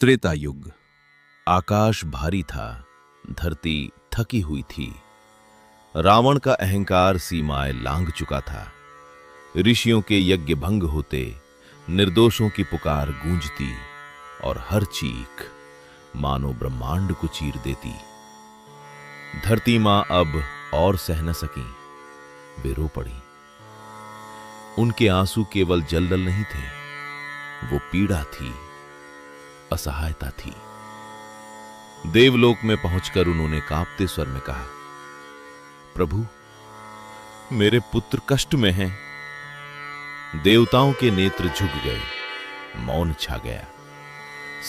त्रेता युग। आकाश भारी था, धरती थकी हुई थी। रावण का अहंकार सीमाएं लांघ चुका था। ऋषियों के यज्ञ भंग होते, निर्दोषों की पुकार गूंजती और हर चीख मानो ब्रह्मांड को चीर देती। धरती मां अब और सह न सकी, वे रो पड़ी। उनके आंसू केवल जलजल नहीं थे, वो पीड़ा थी, असहायता थी। देवलोक में पहुंचकर उन्होंने कांपते स्वर में कहा, प्रभु, मेरे पुत्र कष्ट में हैं। देवताओं के नेत्र झुक गए, मौन छा गया।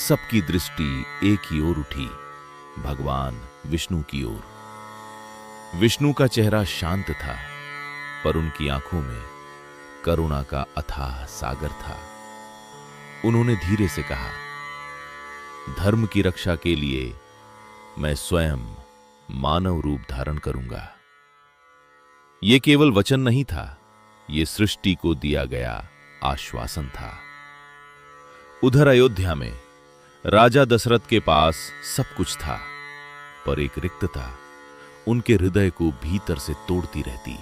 सबकी दृष्टि एक ही ओर उठी, भगवान विष्णु की ओर। विष्णु का चेहरा शांत था, पर उनकी आंखों में करुणा का अथाह सागर था। उन्होंने धीरे से कहा, धर्म की रक्षा के लिए मैं स्वयं मानव रूप धारण करूंगा। यह केवल वचन नहीं था, यह सृष्टि को दिया गया आश्वासन था। उधर अयोध्या में राजा दशरथ के पास सब कुछ था, पर एक रिक्तता उनके हृदय को भीतर से तोड़ती रहती।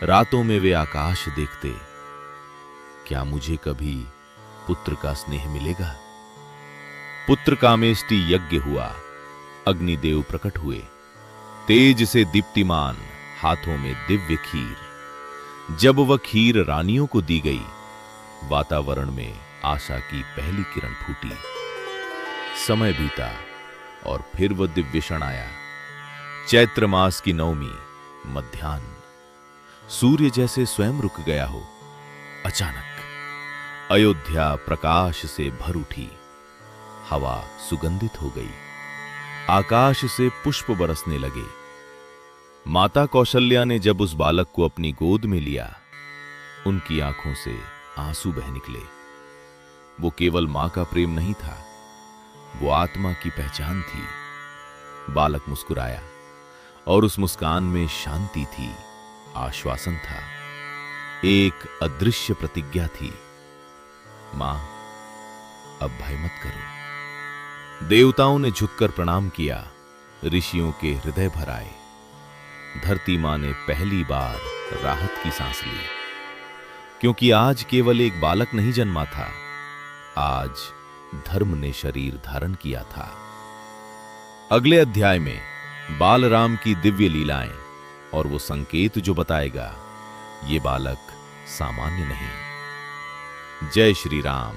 रातों में वे आकाश देखते, क्या मुझे कभी पुत्र का स्नेह मिलेगा? पुत्र कामेष्टि यज्ञ हुआ, अग्निदेव प्रकट हुए, तेज से दीप्तिमान, हाथों में दिव्य खीर। जब वह खीर रानियों को दी गई, वातावरण में आशा की पहली किरण फूटी। समय बीता और फिर वह दिव्य क्षण आया। चैत्र मास की नवमी, मध्याह्न। सूर्य जैसे स्वयं रुक गया हो। अचानक अयोध्या प्रकाश से भर उठी। हवा सुगंधित हो गई, आकाश से पुष्प बरसने लगे। माता कौशल्या ने जब उस बालक को अपनी गोद में लिया, उनकी आंखों से आंसू बह निकले। वो केवल मां का प्रेम नहीं था, वो आत्मा की पहचान थी। बालक मुस्कुराया और उस मुस्कान में शांति थी, आश्वासन था, एक अदृश्य प्रतिज्ञा थी। मां, अब भय मत करो। देवताओं ने झुककर प्रणाम किया, ऋषियों के हृदय भर आए। धरती मां ने पहली बार राहत की सांस ली, क्योंकि आज केवल एक बालक नहीं जन्मा था, आज धर्म ने शरीर धारण किया था। अगले अध्याय में बालराम की दिव्य लीलाएं और वो संकेत जो बताएगा, ये बालक सामान्य नहीं। जय श्री राम।